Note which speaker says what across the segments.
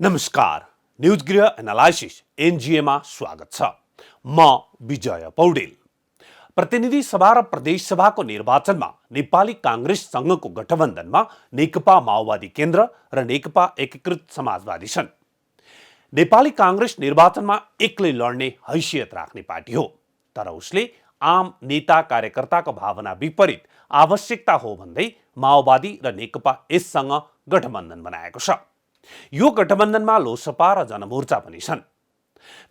Speaker 1: नमस्कार, न्यूज गृह एनालाइसिस एनजीएमा स्वागत छ। म विजय पौडेल। प्रतिनिधि सभा र प्रदेश सभाको निर्वाचनमा नेपाली कांग्रेससँगको गठबन्धनमा नेकपा माओवादी केन्द्र र नेकपा एकीकृत समाजवादी छन्। नेपाली कांग्रेस निर्वाचनमा एक्लै लड्ने हैसियत राख्ने पार्टी हो, तर उसले आम नेता कार्यकर्ताको भावना विपरीत आवश्यकता हो भन्दै माओवादी र नेकपा यससँग गठबन्धन बनाएको छ। यो गठबन्धनमा लोसपा र जनमोर्चा पनि छन्,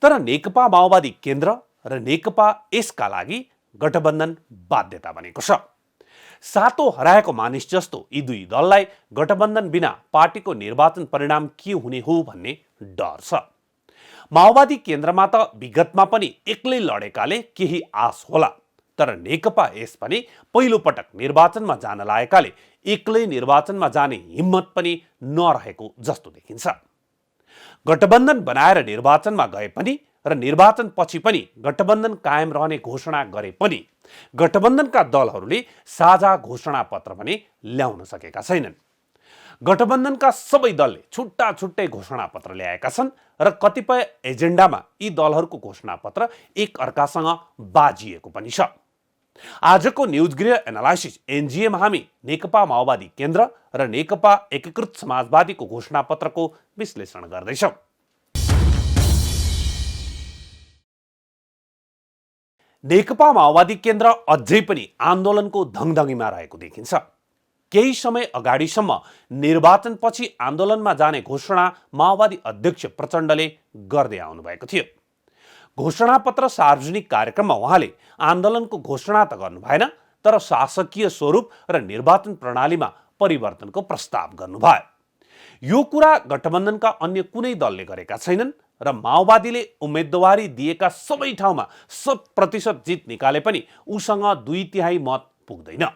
Speaker 1: तर नेकपा माओवादी केन्द्र र नेकपा यसका लागि गठबन्धन बाध्यता बनेको छ। सातो हराएको मानिस जस्तो यी दुई दललाई गठबन्धन बिना पार्टीको निर्वाचन परिणाम के हुने हो भन्ने डर छ। माओवादी केन्द्रमा त विगतमा पनि एक्लै लडेकाले केही आश होला, तर नेकपा यस पनि पहिलो पटक निर्वाचनमा जान लागेकाले एक्लै निर्वाचनमा जाने हिम्मत पनि नरहेको जस्तो देखिन्छ। गठबन्धन बनाएर निर्वाचनमा गए पनि र निर्वाचन पछि पनि गठबन्धन कायम रहने घोषणा गरे पनि गठबन्धनका दलहरूले साझा घोषणा पत्र पनि ल्याउन सकेका छैनन्। गठबन्धनका सबै दलले छुट्टा छुट्टै घोषणा पत्र ल्याएका छन् र कतिपय एजेन्डामा यी दलहरूको घोषणा पत्र एक अर्कासँग बाजिएको पनि छ। आजको न्यूज गृह एनालाइसिस एनजीएमा हामी नेकपा माओवादी केन्द्र र नेकपा एकीकृत समाजवादीको घोषणा पत्रको विश्लेषण गर्दैछौँ। नेकपा माओवादी केन्द्र अझै पनि आन्दोलनको धङधङीमा रहेको देखिन्छ। केही समय अगाडिसम्म निर्वाचनपछि आन्दोलनमा जाने घोषणा माओवादी अध्यक्ष प्रचण्डले गर्दै आउनुभएको थियो। घोषणापत्र सार्वजनिक कार्यक्रममा उहाँले आन्दोलनको घोषणा त गर्नु भएन, तर शासकीय स्वरूप र निर्वाचन प्रणालीमा परिवर्तनको प्रस्ताव गर्नुभयो। यो कुरा गठबन्धनका अन्य कुनै दलले गरेका छैनन् र माओवादीले उम्मेदवारी दिएका सबै ठाउँमा 100% जित निकाले पनि उसँग 2/3 मत पुग्दैन।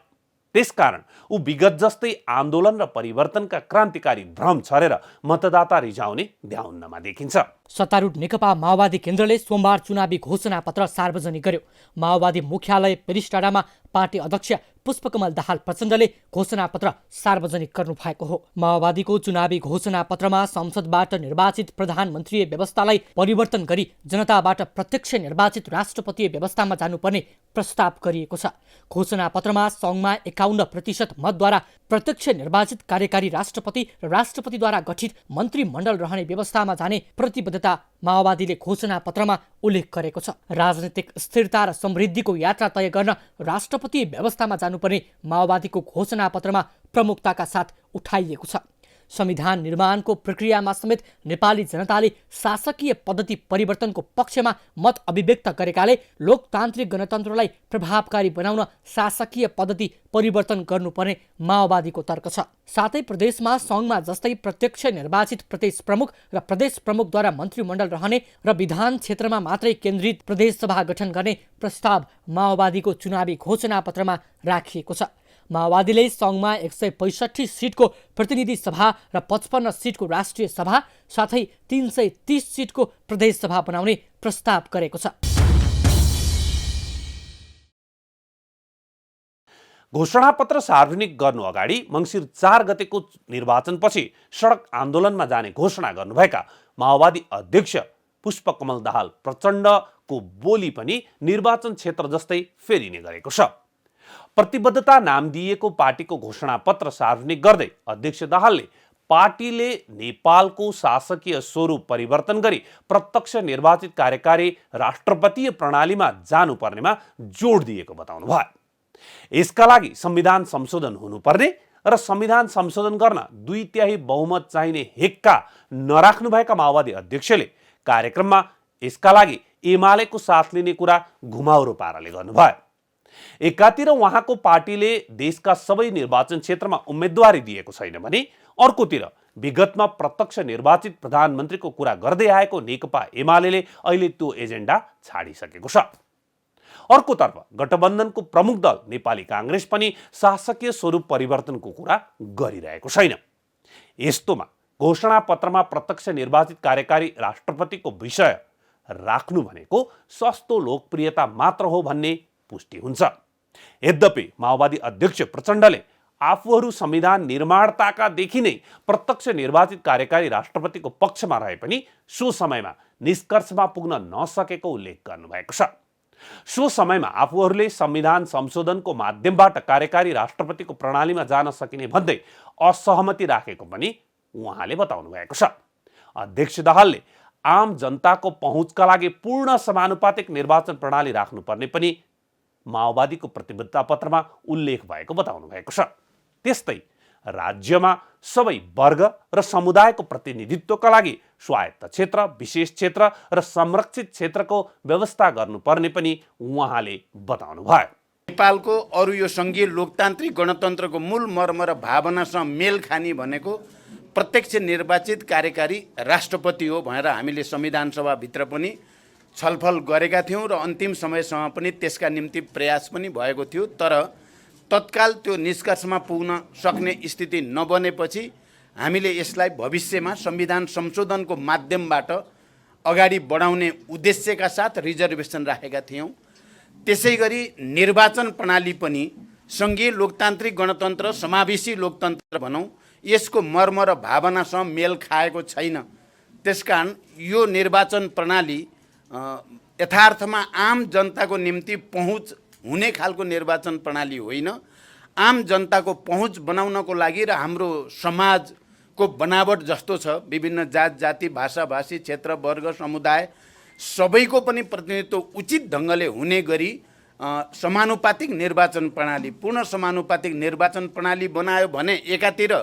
Speaker 1: त्यसकारण ऊ विगत जस्तै आन्दोलन र परिवर्तनका क्रान्तिकारी भ्रम छरेर मतदाता रिझाउने ध्याउन्नमा देखिन्छ।
Speaker 2: सत्तारूढ नेकपा माओवादी केन्द्रले सोमबार चुनावी घोषणा पत्र सार्वजनिक गर्यो। माओवादी मुख्यालय पेरिस टाडामा पार्टी अध्यक्ष पुष्पकमल दाहाल प्रचण्डले घोषणा पत्र सार्वजनिक गर्नु भएको हो। माओवादीको चुनावी घोषणा पत्रमा संसदबाट निर्वाचित प्रधानमन्त्रीय व्यवस्थालाई परिवर्तन गरी जनताबाट प्रत्यक्ष निर्वाचित राष्ट्रपतीय व्यवस्थामा जानुपर्ने प्रस्ताव गरिएको छ। घोषणा पत्रमा सङ्घमा 51% मतद्वारा प्रत्यक्ष निर्वाचित कार्यकारी राष्ट्रपति र राष्ट्रपतिद्वारा गठित मन्त्रीमण्डल रहने व्यवस्थामा जाने प्रतिबद्धता माओवादीले घोषणा पत्रमा उल्लेख गरेको छ। राजनीतिक स्थिरता र समृद्धिको यात्रा तय गर्न राष्ट्रपतीय व्यवस्थामा जानुपर्ने माओवादीको घोषणा पत्रमा प्रमुखताका साथ उठाइएको छ। संविधान निर्माणको प्रक्रियामा समेत नेपाली जनताले शासकीय पद्धति परिवर्तनको पक्षमा मत अभिव्यक्त गरेकाले लोकतान्त्रिक गणतन्त्रलाई प्रभावकारी बनाउन शासकीय पद्धति परिवर्तन गर्नुपर्ने माओवादीको तर्क छ। साथै प्रदेशमा सङ्घमा जस्तै प्रत्यक्ष निर्वाचित प्रदेश प्रमुख र प्रदेश प्रमुखद्वारा मन्त्रीमण्डल रहने र विधान क्षेत्रमा मात्रै केन्द्रित प्रदेश सभा गठन गर्ने प्रस्ताव माओवादीको चुनावी घोषणा पत्रमा राखिएको छ। माओवादीले सङ्घमा 165 सिटको प्रतिनिधि सभा र 55 सिटको राष्ट्रिय सभा साथै 330 सिटको प्रदेश सभा बनाउने प्रस्ताव गरेको छ।
Speaker 1: घोषणापत्र सार्वजनिक गर्नु अगाडि मङ्सिर 4 गतेको निर्वाचनपछि सडक आन्दोलनमा जाने घोषणा गर्नुभएका माओवादी अध्यक्ष पुष्पकमल दाहाल प्रचण्डको बोली पनि निर्वाचन क्षेत्र जस्तै फेरिने गरेको छ। प्रतिबद्धता नाम दिएको पार्टीको घोषणापत्र सार्वजनिक गर्दै अध्यक्ष दाहालले पार्टीले नेपालको शासकीय स्वरूप परिवर्तन गरी प्रत्यक्ष निर्वाचित कार्यकारी राष्ट्रपतीय प्रणालीमा जानुपर्नेमा जोड दिएको बताउनुभयो। यसका लागि संविधान संशोधन हुनुपर्ने र संविधान संशोधन गर्न 2/3 बहुमत चाहिने हेक्का नराख्नुभएका माओवादी अध्यक्षले कार्यक्रममा यसका लागि एमालेको साथ लिने कुरा घुमाउरो पाराले गर्नुभयो। एकातिर उहाँको पार्टीले देशका सबै निर्वाचन क्षेत्रमा उम्मेदवारी दिएको छैन भने अर्कोतिर विगतमा प्रत्यक्ष निर्वाचित प्रधानमन्त्रीको कुरा गर्दै आएको नेकपा एमाले अहिले त्यो एजेन्डा छाडिसकेको छ। अर्कोतर्फ गठबन्धनको प्रमुख दल नेपाली कांग्रेस पनि शासकीय स्वरूप परिवर्तनको कुरा गरिरहेको छैन। यस्तोमा घोषणा पत्रमा प्रत्यक्ष निर्वाचित कार्यकारी राष्ट्रपतिको विषय राख्नु भनेको सस्तो लोकप्रियता मात्र हो भन्ने पुष्टि हुन्छ। यद्यपि माओवादी अध्यक्ष प्रचण्डले आफूहरू संविधान निर्माणताकादेखि नै प्रत्यक्ष निर्वाचित कार्यकारी राष्ट्रपतिको पक्षमा रहे पनि सो समयमा निष्कर्षमा पुग्न नसकेको उल्लेख गर्नुभएको छ। सो समयमा आफूहरूले संविधान संशोधनको माध्यमबाट कार्यकारी राष्ट्रपतिको प्रणालीमा जान सकिने भन्दै असहमति राखेको पनि उहाँले बताउनु भएको छ। अध्यक्ष दाहालले आम जनताको पहुँचका लागि पूर्ण समानुपातिक निर्वाचन प्रणाली राख्नुपर्ने पनि माओवादीको प्रतिबद्धता पत्रमा उल्लेख भएको बताउनु भएको छ। त्यस्तै राज्यमा सबै वर्ग र समुदायको प्रतिनिधित्वका लागि स्वायत्त क्षेत्र, विशेष क्षेत्र र संरक्षित क्षेत्रको व्यवस्था गर्नुपर्ने पनि उहाँले बताउनु भयो।
Speaker 3: नेपालको अरू यो सङ्घीय लोकतान्त्रिक गणतन्त्रको मूल मर्म र भावनासँग मेल खाने भनेको प्रत्यक्ष निर्वाचित कार्यकारी राष्ट्रपति हो भनेर हामीले संविधान सभाभित्र पनि छलफल गरेका थियौँ र अन्तिम समयसम्म पनि त्यसका निम्ति प्रयास पनि भएको थियो। तर तत्काल त्यो निष्कर्षमा पुग्न सक्ने स्थिति नबनेपछि हामीले यसलाई भविष्यमा संविधान संशोधनको माध्यमबाट अगाडि बढाउने उद्देश्यका साथ रिजर्भेसन राखेका थियौँ। त्यसै गरी निर्वाचन प्रणाली पनि सङ्घीय लोकतान्त्रिक गणतन्त्र, समावेशी लोकतन्त्र भनौँ, यसको मर्म र भावनासँग मेल खाएको छैन। त्यसकारण यो निर्वाचन प्रणाली यथार्थमा आम जनताको निम्ति पहुँच हुने खालको निर्वाचन प्रणाली होइन। आम जनताको पहुँच बनाउनको लागि र हाम्रो समाजको बनावट जस्तो छ, विभिन्न जात जाति, भाषा भाषी, क्षेत्र, वर्ग, समुदाय सबैको पनि प्रतिनिधित्व उचित ढङ्गले हुने गरी समानुपातिक निर्वाचन प्रणाली, पूर्ण समानुपातिक निर्वाचन प्रणाली बनायो भने एकातिर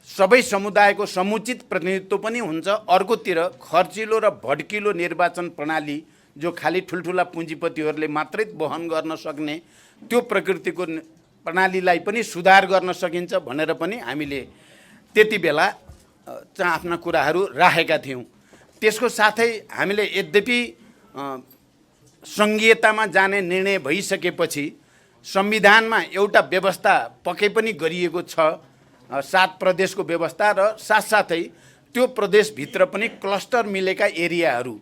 Speaker 3: सबै समुदायको समुचित प्रतिनिधित्व पनि हुन्छ, अर्कोतिर खर्चिलो र भड्किलो निर्वाचन प्रणाली जो खालि ठुल्ठुला पुँजीपतिहरूले मात्रै वहन गर्न सक्ने त्यो प्रकृतिको प्रणालीलाई पनि सुधार गर्न सकिन्छ भनेर पनि हामीले त्यति बेला चाहिँ आफ्ना कुराहरू राखेका थियौँ। त्यसको साथै हामीले यद्यपि सङ्घीयतामा जाने निर्णय भइसकेपछि संविधानमा एउटा व्यवस्था पक्कै पनि गरिएको छ, 7 प्रदेशको व्यवस्था, र साथसाथै त्यो प्रदेशभित्र पनि क्लस्टर मिलेका एरियाहरू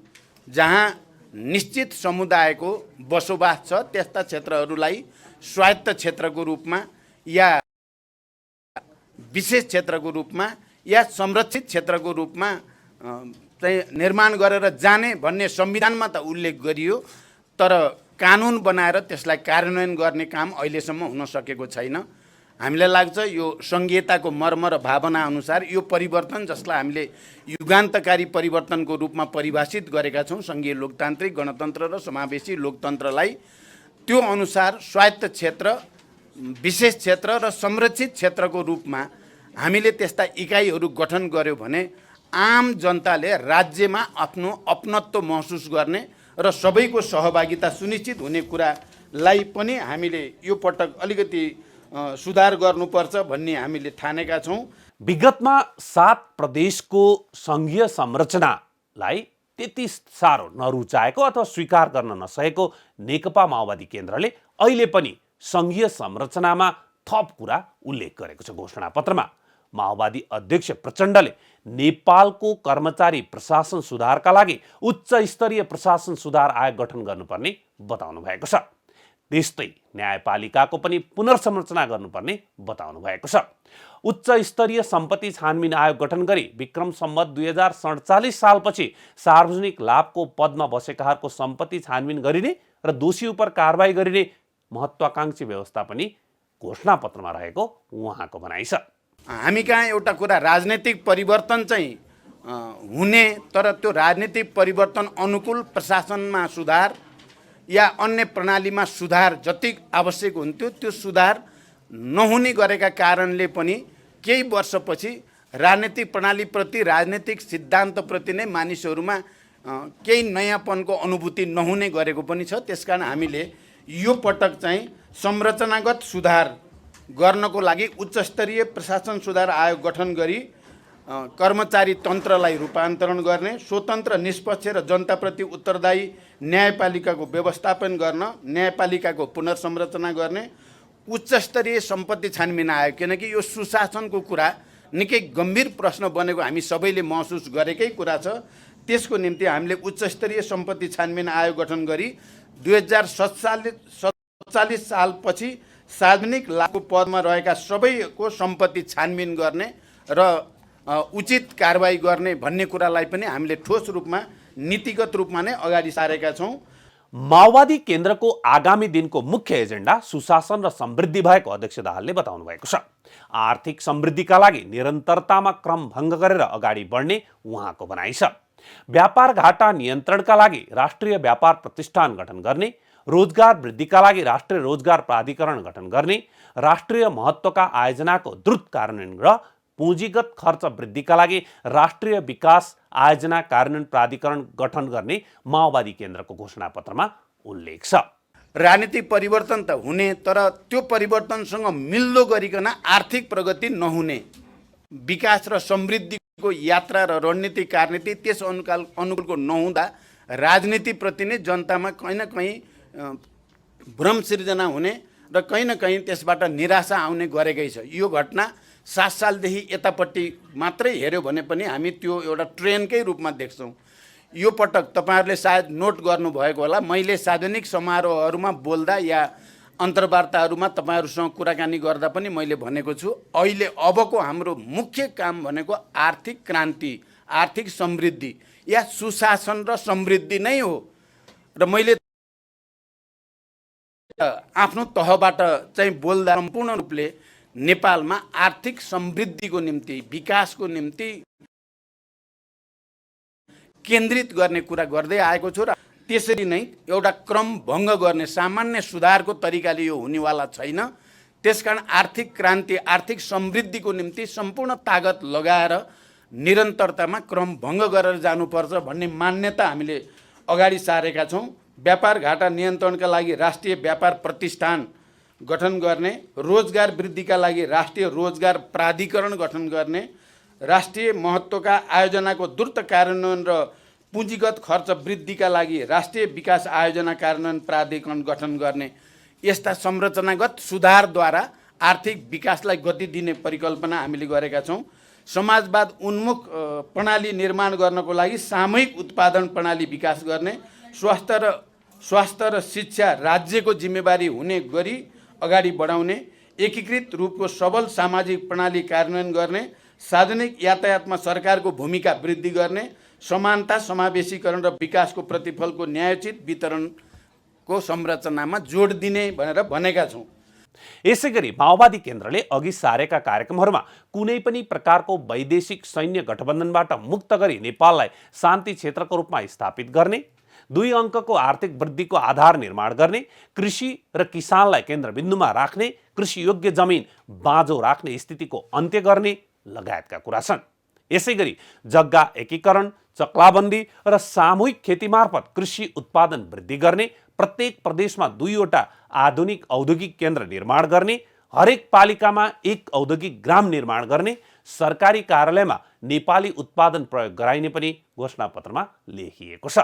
Speaker 3: जहाँ निश्चित समुदायको बसोबास छ त्यस्ता क्षेत्रहरूलाई स्वायत्त क्षेत्रको रूपमा या विशेष क्षेत्रको रूपमा या संरक्षित क्षेत्रको रूपमा चाहिँ निर्माण गरेर जाने भन्ने संविधानमा त उल्लेख गरियो, तर कानुन बनाएर त्यसलाई कार्यान्वयन गर्ने काम अहिलेसम्म हुन सकेको छैन। हामीलाई लाग्छ यो सङ्घीयताको मर्म र भावना अनुसार यो परिवर्तन जसलाई हामीले युगान्तकारी परिवर्तनको रूपमा परिभाषित गरेका छौँ सङ्घीय लोकतान्त्रिक गणतन्त्र र समावेशी लोकतन्त्रलाई, त्यो अनुसार स्वायत्त क्षेत्र, विशेष क्षेत्र र संरक्षित क्षेत्रको रूपमा हामीले त्यस्ता इकाइहरू गठन गर्यो भने आम जनताले राज्यमा आफ्नो अपनत्व महसुस गर्ने र सबैको सहभागिता सुनिश्चित हुने कुरालाई पनि हामीले यो पटक अलिकति सुधार गर्नुपर्छ भन्ने हामीले ठानेका छौँ।
Speaker 1: विगतमा 7 प्रदेशको सङ्घीय संरचनालाई त्यति साह्रो नरुचाएको अथवा स्वीकार गर्न नसकेको नेकपा माओवादी केन्द्रले अहिले पनि सङ्घीय संरचनामा थप कुरा उल्लेख गरेको छ। घोषणापत्रमा माओवादी अध्यक्ष प्रचण्डले नेपालको कर्मचारी प्रशासन सुधारका लागि उच्च स्तरीय प्रशासन सुधार आयोग गठन गर्नुपर्ने बताउनु भएको छ। त्यस्तै न्यायपालिकाको पनि पुनर्संरचना गर्नुपर्ने बताउनु भएको छ। उच्च स्तरीय सम्पत्ति छानबिन आयोग गठन गरी विक्रम सम्वत 2047 सालपछि सार्वजनिक लाभको पदमा बसेकाहरूको सम्पत्ति छानबिन गरिने र दोषी उप कारबाही गरिने महत्त्वाकांक्षी व्यवस्था पनि घोषणापत्रमा रहेको उहाँको भनाइ छ।
Speaker 3: हामी कहाँ एउटा कुरा राजनीतिक परिवर्तन चाहिँ हुने, तर त्यो राजनीतिक परिवर्तन अनुकूल प्रशासनमा सुधार या अन्य प्रणालीमा सुधार जति आवश्यक हुन्थ्यो त्यो सुधार नहुने गरेका कारणले पनि केही वर्षपछि राजनीतिक प्रणालीप्रति, राजनीतिक सिद्धान्तप्रति नै मानिसहरूमा केही नयाँपनको अनुभूति नहुने गरेको पनि छ। त्यसकारण हामीले यो पटक चाहिँ संरचनागत सुधार गर्नको लागि उच्चस्तरीय प्रशासन सुधार आयोग गठन गरी कर्मचारी तन्त्रलाई रूपान्तरण गर्ने, स्वतन्त्र निष्पक्ष र जनताप्रति उत्तरदायी न्यायपालिकाको व्यवस्थापन गर्न, न्यायपालिकाको पुनर्संरचना गर्ने, उच्चस्तरीय सम्पत्ति छानबिन आयोग, किनकि यो सुशासनको कुरा निकै गम्भीर प्रश्न बनेको हामी सबैले महसुस गरेकै कुरा छ। त्यसको निम्ति हामीले उच्चस्तरीय सम्पत्ति छानबिन आयोग गठन गरी 2047 सालपछि सार्वजनिक लाभको पदमा रहेका सबैको सम्पत्ति छानबिन गर्ने र उचित कारबाही गर्ने भन्ने कुरालाई पनि हामीले ठोस रूपमा नीतिगत रूपमा नै अगाडि सारेका छौँ।
Speaker 1: माओवादी केन्द्रको आगामी दिनको मुख्य एजेन्डा सुशासन र समृद्धि भएको अध्यक्ष दाहालले बताउनु भएको छ। आर्थिक समृद्धिका लागि निरन्तरतामा क्रम भङ्ग गरेर अगाडि बढ्ने उहाँको भनाइ छ। व्यापार घाटा नियन्त्रणका लागि राष्ट्रिय व्यापार प्रतिष्ठान गठन गर्ने, रोजगार वृद्धिका लागि राष्ट्रिय रोजगार प्राधिकरण गठन गर्ने, राष्ट्रिय महत्त्वका आयोजनाको द्रुत कार्यान्वयन र पुँजीगत खर्च वृद्धिका लागि राष्ट्रिय विकास आयोजना कार्यान्वयन प्राधिकरण गठन गर्ने माओवादी केन्द्रको घोषणापत्रमा उल्लेख छ।
Speaker 3: राजनीतिक परिवर्तन त हुने, तर त्यो परिवर्तनसँग मिल्दो गरिकन आर्थिक प्रगति नहुने, विकास र समृद्धिको यात्रा र रणनीतिक कार्यनीति त्यस अनुकूलको नहुँदा राजनीतिप्रति नै जनतामा कहीँ न कहीँ भ्रम सिर्जना हुने र कहीँ न कहीँ त्यसबाट निराशा आउने गरेकै छ। यो घटना 7 सालदेखि यतापट्टि मात्रै हेऱ्यो भने पनि हामी त्यो एउटा ट्रेनकै रूपमा देख्छौँ। यो पटक तपाईँहरूले सायद नोट गर्नुभएको होला, मैले सार्वजनिक समारोहहरूमा बोल्दा या अन्तर्वार्ताहरूमा तपाईँहरूसँग कुराकानी गर्दा पनि मैले भनेको छु, अहिले अबको हाम्रो मुख्य काम भनेको आर्थिक क्रान्ति, आर्थिक समृद्धि या सुशासन र समृद्धि नै हो। र मैले आफ्नो तहबाट चाहिँ बोल्दा सम्पूर्ण रूपले नेपालमा आर्थिक समृद्धिको निम्ति, विकासको निम्ति केन्द्रित गर्ने कुरा गर्दै आएको छु र त्यसरी नै एउटा क्रम भङ्ग गर्ने सामान्य सुधारको तरिकाले यो हुनेवाला छैन। त्यसकारण आर्थिक क्रान्ति, आर्थिक समृद्धिको निम्ति सम्पूर्ण तागत लगाएर निरन्तरतामा क्रम भङ्ग गरेर जानुपर्छ भन्ने मान्यता हामीले अगाडि सारेका छौँ। व्यापार घाटा नियन्त्रणका लागि राष्ट्रिय व्यापार प्रतिष्ठान गठन गर्ने, रोजगार वृद्धिका लागि राष्ट्रिय रोजगार प्राधिकरण गठन गर्ने, राष्ट्रिय महत्त्वका आयोजनाको द्रुत कार्यान्वयन र पुँजीगत खर्च वृद्धिका लागि राष्ट्रिय विकास आयोजना कार्यान्वयन प्राधिकरण गठन गर्ने, यस्ता संरचनागत सुधारद्वारा आर्थिक विकासलाई गति दिने परिकल्पना हामीले गरेका छौँ। समाजवाद उन्मुख प्रणाली निर्माण गर्नको लागि सामूहिक उत्पादन प्रणाली विकास गर्ने, स्वास्थ्य र शिक्षा राज्यको जिम्मेवारी हुने गरी अगाडि बढाउने, एकीकृत रूपको सबल सामाजिक प्रणाली कार्यान्वयन गर्ने, सार्वजनिक यातायातमा सरकारको भूमिका वृद्धि गर्ने, समानता, समावेशीकरण र विकासको प्रतिफलको न्यायोचित वितरणको संरचनामा जोड दिने भनेर भनेका छौँ।
Speaker 1: यसैगरी माओवादी केन्द्रले अघि सारेका कार्यक्रमहरूमा कुनै पनि प्रकारको वैदेशिक सैन्य गठबन्धनबाट मुक्त गरी नेपाललाई शान्ति क्षेत्रको रूपमा स्थापित गर्ने, 2 अङ्कको आर्थिक वृद्धिको आधार निर्माण गर्ने, कृषि र किसानलाई केन्द्रबिन्दुमा राख्ने, कृषि योग्य जमिन बाँझो राख्ने स्थितिको अन्त्य गर्ने लगायतका कुरा छन्। यसैगरी जग्गा एकीकरण, चक्लाबन्दी र सामूहिक खेती मार्फत कृषि उत्पादन वृद्धि गर्ने, प्रत्येक प्रदेशमा 2 वटा आधुनिक औद्योगिक केन्द्र निर्माण गर्ने, हरेक पालिकामा 1 औद्योगिक ग्राम निर्माण गर्ने, सरकारी कार्यालयमा नेपाली उत्पादन प्रयोग गराइने पनि घोषणापत्रमा लेखिएको छ।